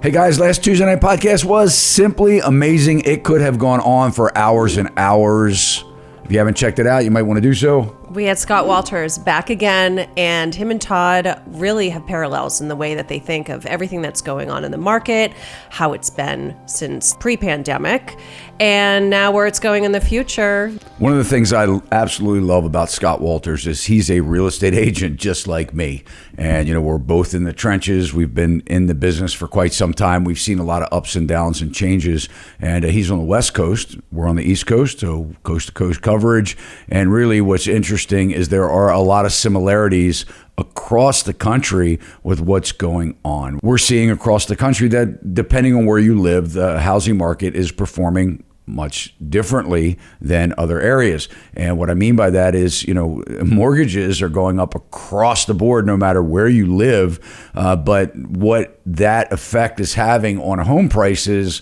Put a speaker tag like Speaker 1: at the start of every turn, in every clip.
Speaker 1: Hey guys, last Tuesday night podcast was simply amazing. It could have gone on for hours and hours. If you haven't checked it out, you might want to do so.
Speaker 2: We had Scott Walters back again, and him and Todd really have parallels in the way that they think of everything that's going on in the market, how it's been since pre-pandemic, and now where it's going in the future.
Speaker 1: One of the things I absolutely love about Scott Walters is he's a real estate agent just like me. And, we're both in the trenches. We've been in the business for quite some time. We've seen a lot of ups and downs and changes. And he's on the West Coast. We're on the East Coast, so coast-to-coast coverage. And really what's interesting is there are a lot of similarities across the country with what's going on. We're seeing across the country that depending on where you live, the housing market is performing much differently than other areas. And what I mean by that is, mortgages are going up across the board no matter where you live. But what that effect is having on home prices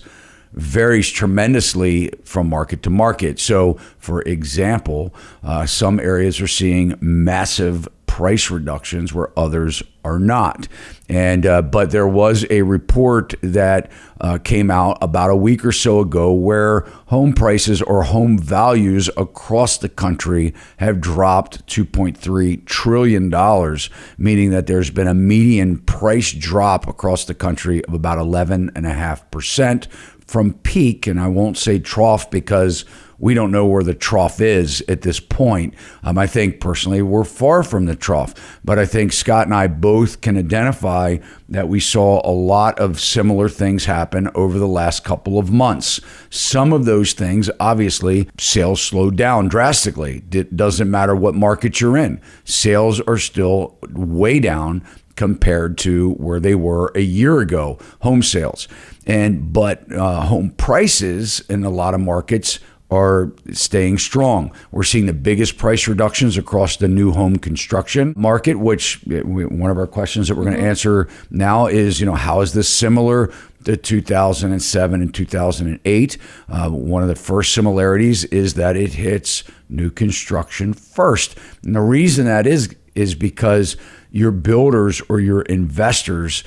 Speaker 1: varies tremendously from market to market. So, for example, some areas are seeing massive price reductions where others are not. And but there was a report that came out about a week or so ago where home prices or home values across the country have dropped $2.3 trillion, meaning that there's been a median price drop across the country of about 11.5% from peak. And I won't say trough because we don't know where the trough is at this point. I think personally we're far from the trough, but I think Scott and I both can identify that we saw a lot of similar things happen over the last couple of months. Some of those things, obviously, sales slowed down drastically. It doesn't matter what market you're in. Sales are still way down compared to where they were a year ago, home sales. But home prices in a lot of markets are staying strong. We're seeing the biggest price reductions across the new home construction market, which one of our questions that we're going to answer now is, how is this similar to 2007 and 2008? One of the first similarities is that it hits new construction first. And the reason that is because your builders or your investors,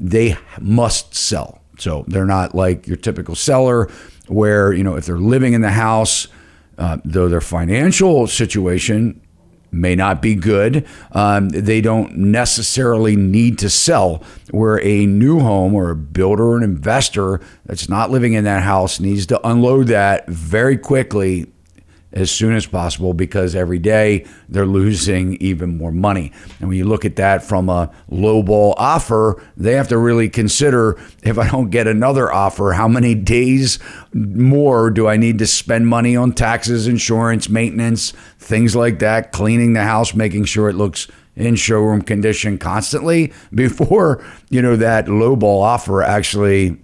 Speaker 1: they must sell. So they're not like your typical seller where, if they're living in the house, though their financial situation may not be good, they don't necessarily need to sell. Where a new home or a builder or an investor that's not living in that house needs to unload that very quickly as soon as possible because every day they're losing even more money. And when you look at that from a lowball offer, they have to really consider, if I don't get another offer, how many days more do I need to spend money on taxes, insurance, maintenance, things like that, cleaning the house, making sure it looks in showroom condition constantly before, that lowball offer actually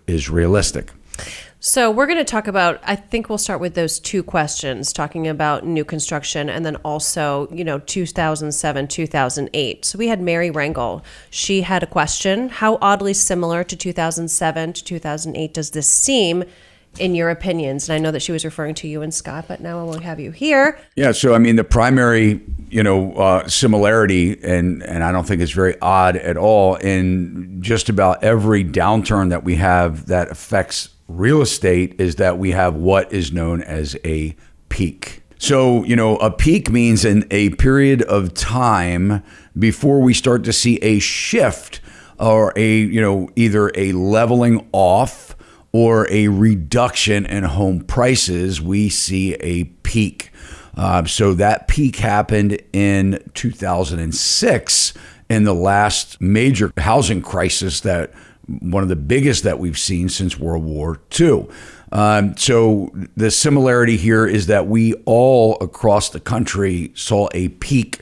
Speaker 1: is realistic.
Speaker 2: So we're going to talk about, I think we'll start with those two questions, talking about new construction and then also, 2007, 2008. So we had Mary Rangel. She had a question. How oddly similar to 2007 to 2008 does this seem in your opinions? And I know that she was referring to you and Scott, but now I won't have you here.
Speaker 1: Yeah. So, the primary, similarity, and I don't think it's very odd at all, in just about every downturn that we have that affects real estate is that we have what is known as a peak. So, a peak means in a period of time before we start to see a shift or either a leveling off or a reduction in home prices, we see a peak. So that peak happened in 2006 in the last major housing crisis, that one of the biggest that we've seen since World War II. So the similarity here is that we all across the country saw a peak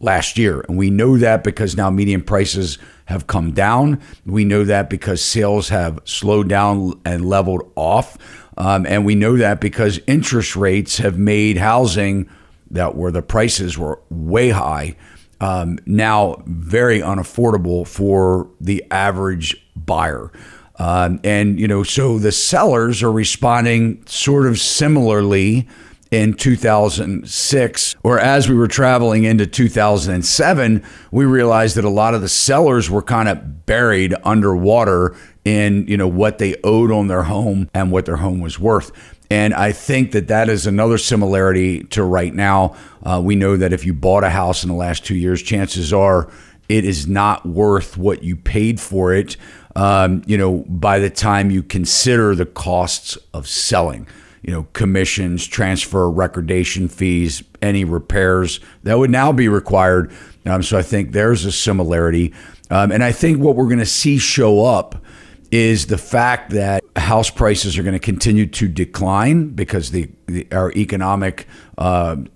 Speaker 1: last year. And we know that because now median prices have come down. We know that because sales have slowed down and leveled off. And we know that because interest rates have made housing where the prices were way high, now very unaffordable for the average buyer. So the sellers are responding sort of similarly in 2006, or as we were traveling into 2007, we realized that a lot of the sellers were kind of buried underwater in, what they owed on their home and what their home was worth. And I think that that is another similarity to right now. We know that if you bought a house in the last 2 years, chances are it is not worth what you paid for it, by the time you consider the costs of selling. Commissions, transfer, recordation fees, any repairs that would now be required. So I think there's a similarity. And I think what we're going to see show up is the fact that house prices are going to continue to decline because our economic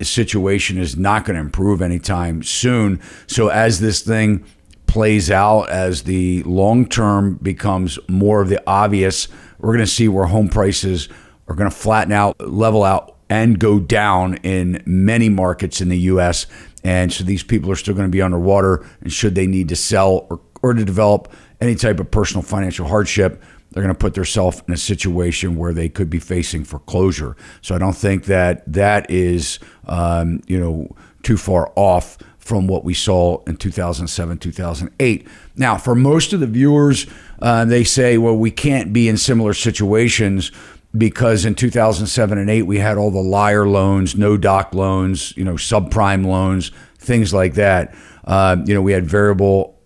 Speaker 1: situation is not going to improve anytime soon. So as this thing plays out, as the long term becomes more of the obvious, we're going to see where home prices are going to flatten out, level out, and go down in many markets in the U.S. And so these people are still going to be underwater. And should they need to sell or to develop any type of personal financial hardship, they're going to put themselves in a situation where they could be facing foreclosure. So I don't think that is, too far off from what we saw in 2007, 2008. Now, for most of the viewers, they say, well, we can't be in similar situations because in 2007 and 8, we had all the liar loans, no doc loans, subprime loans, things like that. We had variable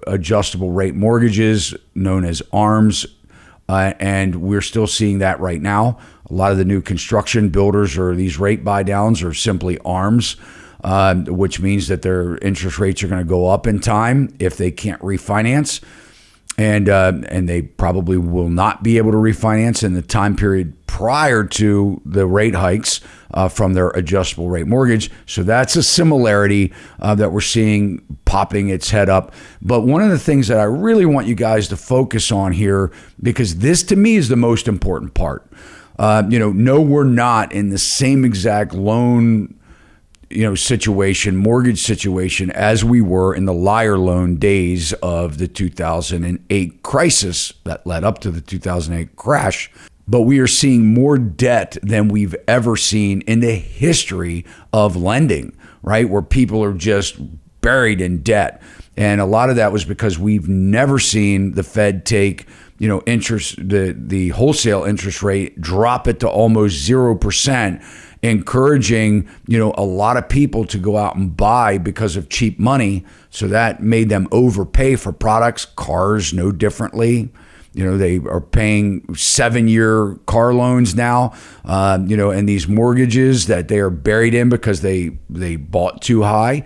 Speaker 1: adjustable rate mortgages known as ARMs, and we're still seeing that right now. A lot of the new construction builders or these rate buy downs are simply ARMs, which means that their interest rates are going to go up in time if they can't refinance. And they probably will not be able to refinance in the time period prior to the rate hikes from their adjustable rate mortgage. So that's a similarity that we're seeing popping its head up. But one of the things that I really want you guys to focus on here, because this to me is the most important part. No, we're not in the same exact loan mortgage situation as we were in the liar loan days of the 2008 crisis that led up to the 2008 crash. But we are seeing more debt than we've ever seen in the history of lending, right? Where people are just buried in debt. And a lot of that was because we've never seen the Fed take, interest, the wholesale interest rate, drop it to almost 0%. Encouraging, a lot of people to go out and buy because of cheap money. So that made them overpay for products, cars, no differently. They are paying 7-year car loans now, and these mortgages that they are buried in because they bought too high.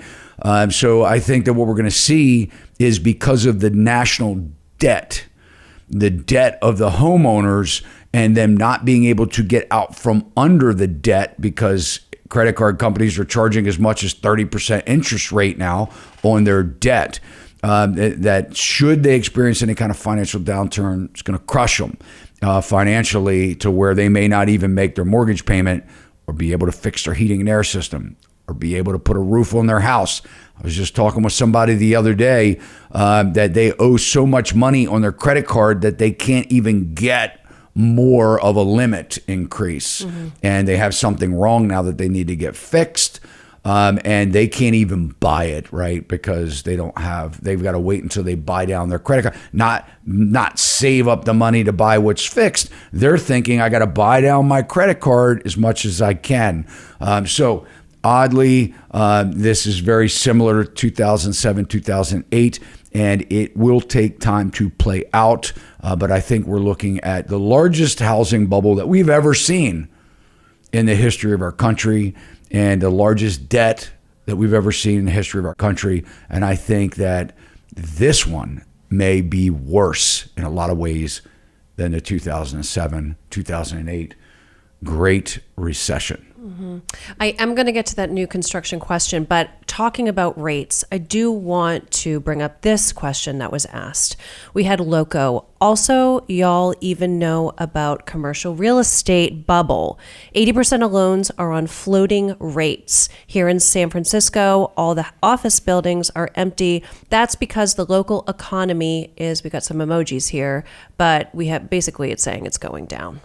Speaker 1: So I think that what we're going to see is because of the national debt, the debt of the homeowners, and them not being able to get out from under the debt because credit card companies are charging as much as 30% interest rate now on their debt. That should they experience any kind of financial downturn, it's going to crush them financially to where they may not even make their mortgage payment or be able to fix their heating and air system or be able to put a roof on their house. I was just talking with somebody the other day that they owe so much money on their credit card that they can't even get more of a limit increase. Mm-hmm. And they have something wrong now that they need to get fixed. And they can't even buy it, right? Because they've got to wait until they buy down their credit card, not save up the money to buy what's fixed. They're thinking, I got to buy down my credit card as much as I can. So oddly, this is very similar to 2007, 2008, and it will take time to play out. But I think we're looking at the largest housing bubble that we've ever seen in the history of our country and the largest debt that we've ever seen in the history of our country. And I think that this one may be worse in a lot of ways than the 2007, 2008 Great Recession.
Speaker 2: Mm-hmm. I am going to get to that new construction question, but talking about rates, I do want to bring up this question that was asked. We had Loco. Also, y'all even know about commercial real estate bubble. 80% of loans are on floating rates. Here in San Francisco, all the office buildings are empty. That's because the local economy is, we got some emojis here, but we have basically it's saying it's going down.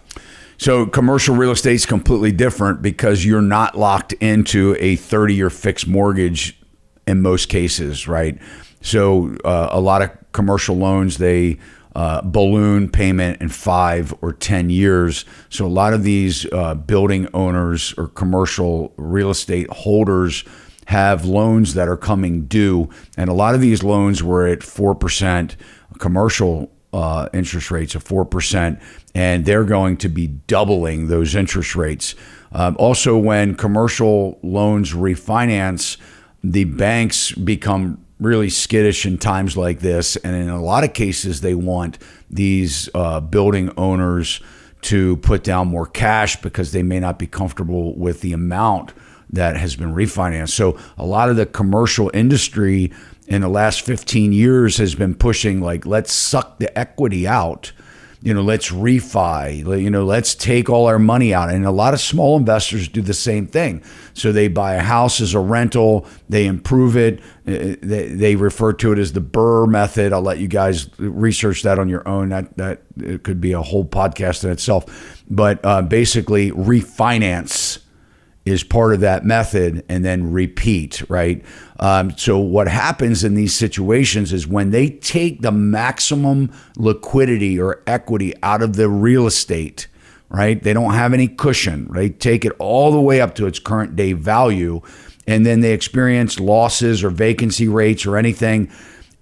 Speaker 1: So commercial real estate is completely different because you're not locked into a 30-year fixed mortgage in most cases, right? So a lot of commercial loans, they balloon payment in 5 or 10 years. So a lot of these building owners or commercial real estate holders have loans that are coming due. And a lot of these loans were at 4%, commercial interest rates of 4%, and they're going to be doubling those interest rates. Also, when commercial loans refinance, the banks become really skittish in times like this. And in a lot of cases, they want these building owners to put down more cash because they may not be comfortable with the amount that has been refinanced. So a lot of the commercial industry in the last 15 years has been pushing like, let's suck the equity out. Let's refi, let's take all our money out. And a lot of small investors do the same thing. So they buy a house as a rental, they improve it. They refer to it as the Burr method. I'll let you guys research that on your own. That it could be a whole podcast in itself. But basically refinance is part of that method, and then repeat, right? So what happens in these situations is when they take the maximum liquidity or equity out of the real estate, right? They don't have any cushion. They take it all the way up to its current day value, and then they experience losses or vacancy rates or anything,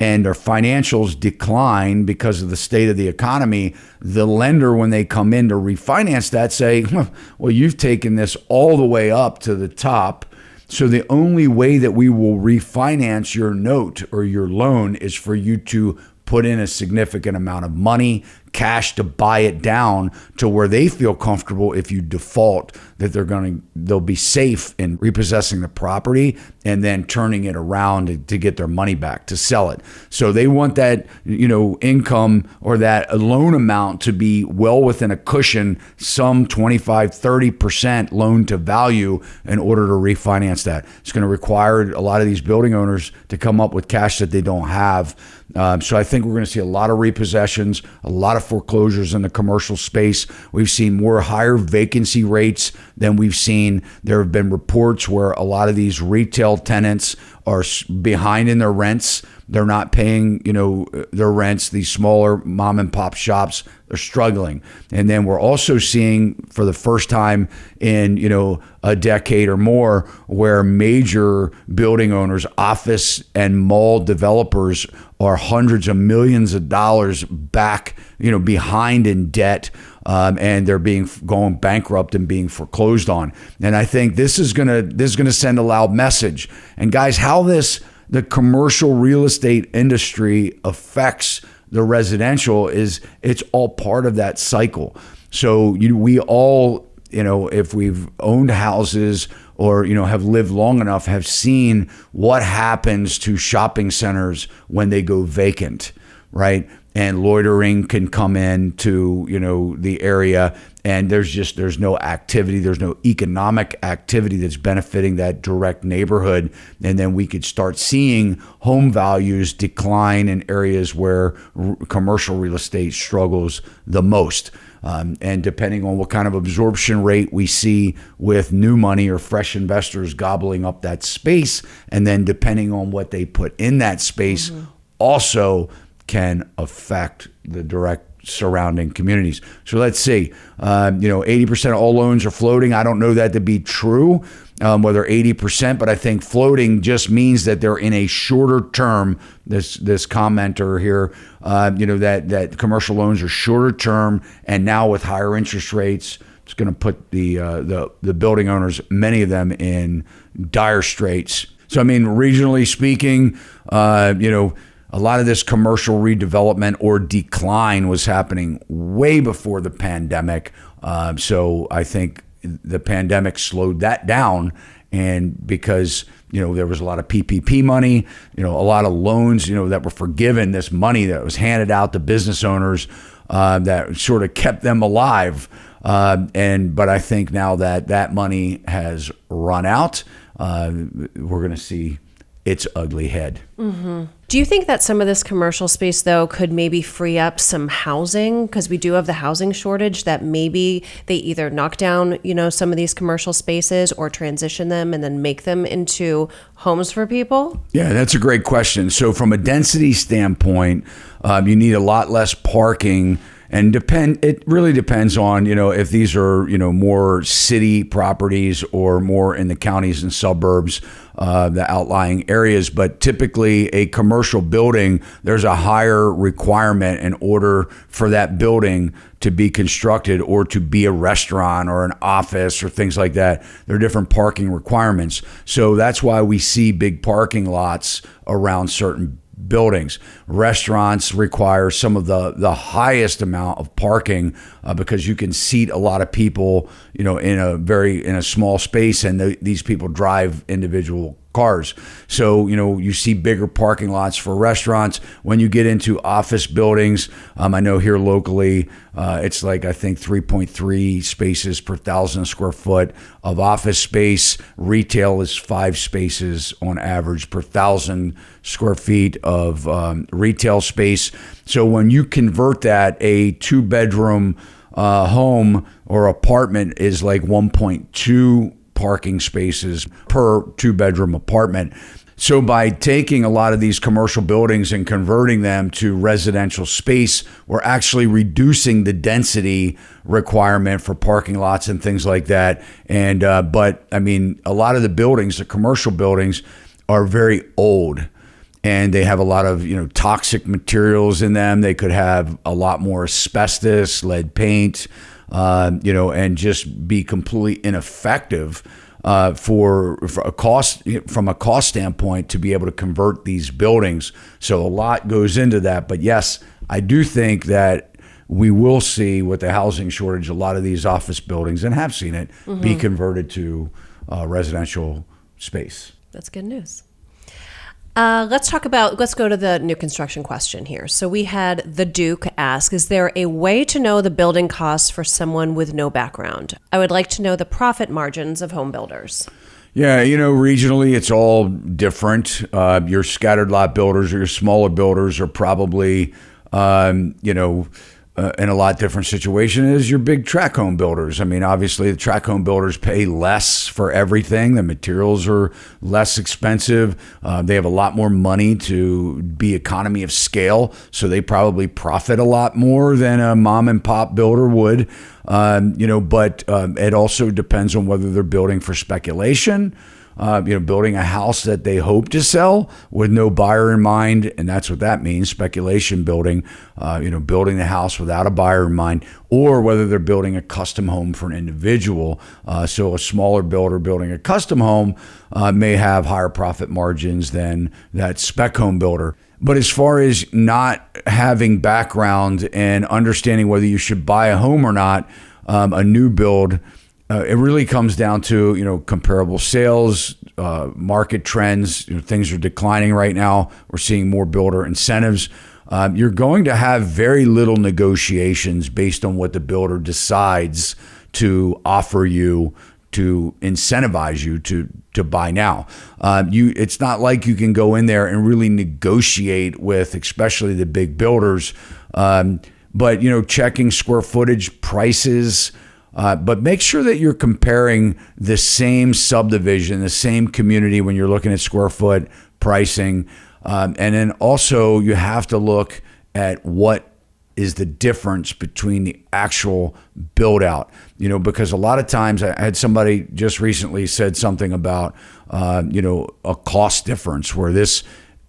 Speaker 1: and their financials decline because of the state of the economy. The lender, when they come in to refinance that, say, well, you've taken this all the way up to the top. So the only way that we will refinance your note or your loan is for you to put in a significant amount of money, cash, to buy it down to where they feel comfortable if you default that they'll be safe in repossessing the property and then turning it around to get their money back, to sell it. So they want that, income or that loan amount to be well within a cushion, some 25, 30% loan to value in order to refinance that. It's going to require a lot of these building owners to come up with cash that they don't have. So I think we're going to see a lot of repossessions, a lot of foreclosures in the commercial space. We've seen more higher vacancy rates than we've seen. There have been reports where a lot of these retail tenants are behind in their rents. They're not paying, their rents. These smaller mom and pop shops, they're struggling. And then we're also seeing for the first time in, a decade or more, where major building owners, office and mall developers are hundreds of millions of dollars back, behind in debt. And they're going bankrupt and being foreclosed on. And I think this is gonna send a loud message. And guys, how the commercial real estate industry affects the residential it's all part of that cycle. So we all, if we've owned houses or, have lived long enough, have seen what happens to shopping centers when they go vacant, right? And loitering can come into, the area, and there's no activity, there's no economic activity that's benefiting that direct neighborhood. And then we could start seeing home values decline in areas where commercial real estate struggles the most. And depending on what kind of absorption rate we see with new money or fresh investors gobbling up that space, and then depending on what they put in that space, also can affect the direct surrounding communities. So let's see, 80% of all loans are floating. I don't know that to be true, whether 80%, but I think floating just means that they're in a shorter term. This commenter here, that commercial loans are shorter term, and now with higher interest rates, it's going to put the building owners, many of them, in dire straits. So I mean, regionally speaking, a lot of this commercial redevelopment or decline was happening way before the pandemic. So I think the pandemic slowed that down. And because, there was a lot of PPP money, a lot of loans, that were forgiven, this money that was handed out to business owners that sort of kept them alive. But I think now that money has run out, we're going to see its ugly head.
Speaker 2: Do you think that some of this commercial space, though, could maybe free up some housing? Because we do have the housing shortage, that maybe they either knock down, some of these commercial spaces or transition them and then make them into homes for people?
Speaker 1: Yeah, that's a great question. So from a density standpoint, you need a lot less parking. And it really depends on, if these are, more city properties or more in the counties and suburbs, the outlying areas. But typically a commercial building, there's a higher requirement in order for that building to be constructed or to be a restaurant or an office or things like that. There are different parking requirements. So that's why we see big parking lots around certain buildings. Restaurants require some of the highest amount of parking because you can seat a lot of people, in a small space, and these people drive individual cars. So, you see bigger parking lots for restaurants. When you get into office buildings, I know here locally, it's like, I think 3.3 spaces per 1,000 square foot of office space. Retail is 5 spaces on average per 1,000 square feet of retail space. So when you convert that, a 2-bedroom home or apartment is like 1.2 parking spaces per 2-bedroom apartment. So by taking a lot of these commercial buildings and converting them to residential space, we're actually reducing the density requirement for parking lots and things like that. And but I mean, a lot of the buildings, the commercial buildings, are very old, and they have a lot of toxic materials in them. They could have a lot more asbestos, lead paint, and just be completely ineffective for a cost, from a cost standpoint, to be able to convert these buildings. So a lot goes into that. But yes, I do think that we will see, with the housing shortage, a lot of these office buildings, and have seen it, be converted to residential space.
Speaker 2: That's good news. Let's go to the new construction question here. So we had the Duke ask, is there a way to know the building costs for someone with no background? I would like to know the profit margins of home builders.
Speaker 1: Yeah, regionally it's all different. Your scattered lot builders or your smaller builders are probably, in a lot different situation as your big tract home builders. I mean, obviously the tract home builders pay less for everything. The materials are less expensive. They have a lot more money to be economy of scale, so they probably profit a lot more than a mom and pop builder would. But it also depends on whether they're building for speculation, building a house that they hope to sell with no buyer in mind. And that's what that means, speculation building, building the house without a buyer in mind, or whether they're building a custom home for an individual. So a smaller builder building a custom home may have higher profit margins than that spec home builder. But as far as not having background and understanding whether you should buy a home or not, a new build, it really comes down to, comparable sales, market trends. Things are declining right now. We're seeing more builder incentives. You're going to have very little negotiations based on what the builder decides to offer you, to incentivize you to buy now. It's not like you can go in there and really negotiate with, especially the big builders. But checking square footage prices. But make sure that you're comparing the same subdivision, the same community when you're looking at square foot pricing. And then also you have to look at what is the difference between the actual build out, because a lot of times I had somebody just recently said something about, a cost difference where this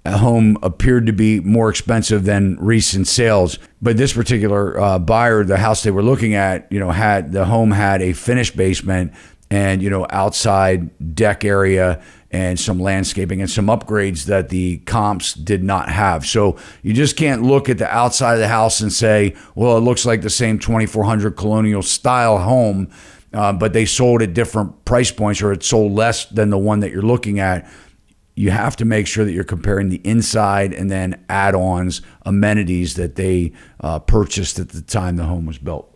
Speaker 1: home appeared to be more expensive than recent sales. But this particular buyer, the house they were looking at, had a finished basement and, outside deck area and some landscaping and some upgrades that the comps did not have. So you just can't look at the outside of the house and say, well, it looks like the same 2400 colonial style home, but they sold at different price points, or it sold less than the one that you're looking at. You have to make sure that you're comparing the inside and then add-ons, amenities that they purchased at the time the home was built.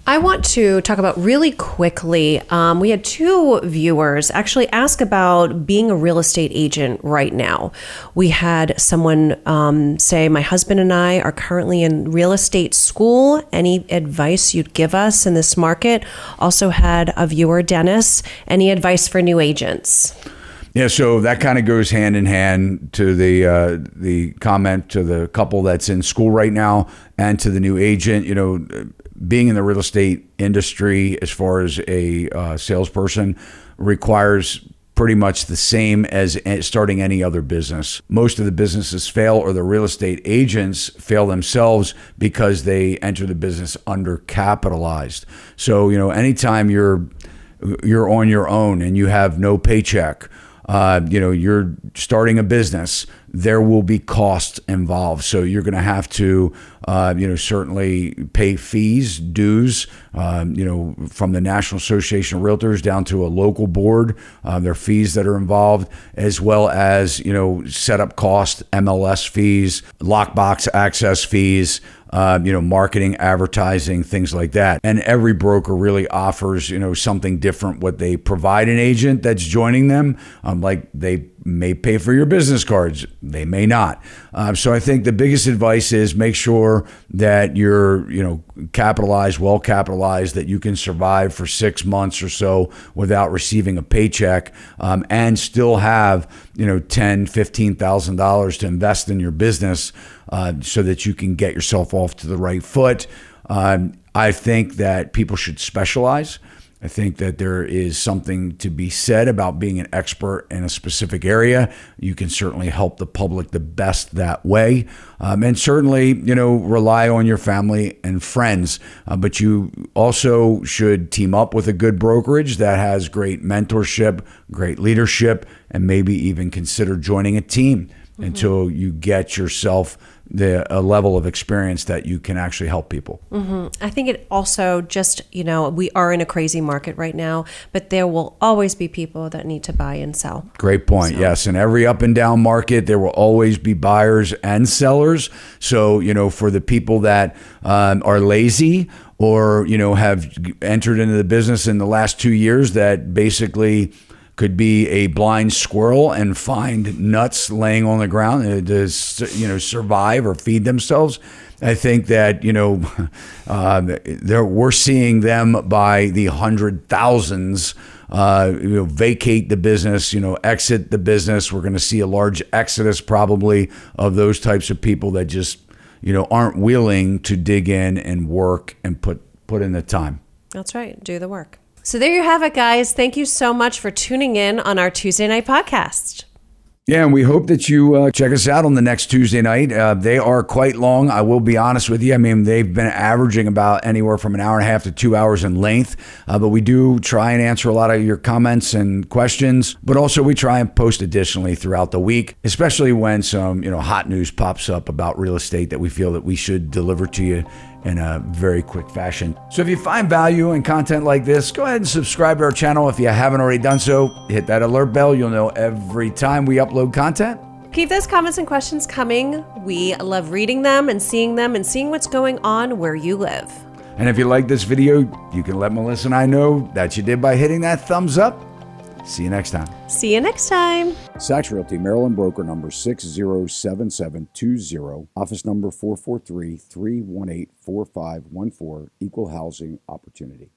Speaker 2: I want to talk about really quickly. We had two viewers actually ask about being a real estate agent right now. We had someone say, my husband and I are currently in real estate school. Any advice you'd give us in this market? Also had a viewer, Dennis, any advice for new agents?
Speaker 1: Yeah, so that kind of goes hand in hand to the comment to the couple that's in school right now and to the new agent. You know, being in the real estate industry as far as a salesperson requires pretty much the same as starting any other business. Most of the businesses fail, or the real estate agents fail themselves because they enter the business undercapitalized. So, you know, anytime you're on your own and you have no paycheck, you know, you're starting a business, there will be costs involved. So you're going to have to, you know, certainly pay fees, dues, you know, from the National Association of Realtors down to a local board. There are fees that are involved, as well as, you know, setup costs, MLS fees, lockbox access fees, you know, marketing, advertising, things like that. And every broker really offers, you know, something different. What they provide an agent that's joining them, like they may pay for your business cards, they may not. So I think the biggest advice is make sure that you're, you know, capitalized, well capitalized, that you can survive for 6 months or so without receiving a paycheck, and still have, you know, $10,000, $15,000 to invest in your business, so that you can get yourself off to the right foot. I think that people should specialize. I think that there is something to be said about being an expert in a specific area. You can certainly help the public the best that way. And certainly, you know, rely on your family and friends. But you also should team up with a good brokerage that has great mentorship, great leadership, and maybe even consider joining a team until you get yourself a level of experience that you can actually help people.
Speaker 2: I think it also just, you know, we are in a crazy market right now, but there will always be people that need to buy and sell.
Speaker 1: Great point. So. Yes. In every up and down market, there will always be buyers and sellers. So, you know, for the people that are lazy or, you know, have entered into the business in the last 2 years that basically could be a blind squirrel and find nuts laying on the ground to, you know, survive or feed themselves. I think that, you know, we're seeing them by the 100,000s, you know, vacate the business, you know, exit the business. We're going to see a large exodus probably of those types of people that just, you know, aren't willing to dig in and work and put in the time.
Speaker 2: That's right. Do the work. So there you have it, guys. Thank you so much for tuning in on our Tuesday night podcast.
Speaker 1: Yeah, and we hope that you check us out on the next Tuesday night. They are quite long. I will be honest with you. I mean, they've been averaging about anywhere from an hour and a half to 2 hours in length. But we do try and answer a lot of your comments and questions. But also we try and post additionally throughout the week, especially when some, you know, hot news pops up about real estate that we feel that we should deliver to you in a very quick fashion. So if you find value in content like this, go ahead and subscribe to our channel if you haven't already done so. Hit that alert bell. You'll know every time we upload content.
Speaker 2: Keep those comments and questions coming. We love reading them and seeing what's going on where you live.
Speaker 1: And if you like this video, you can let Melissa and I know that you did by hitting that thumbs up. See you next time.
Speaker 2: See you next time.
Speaker 1: Sachs Realty, Maryland broker number 607720, office number 443-318-4514, equal housing opportunity.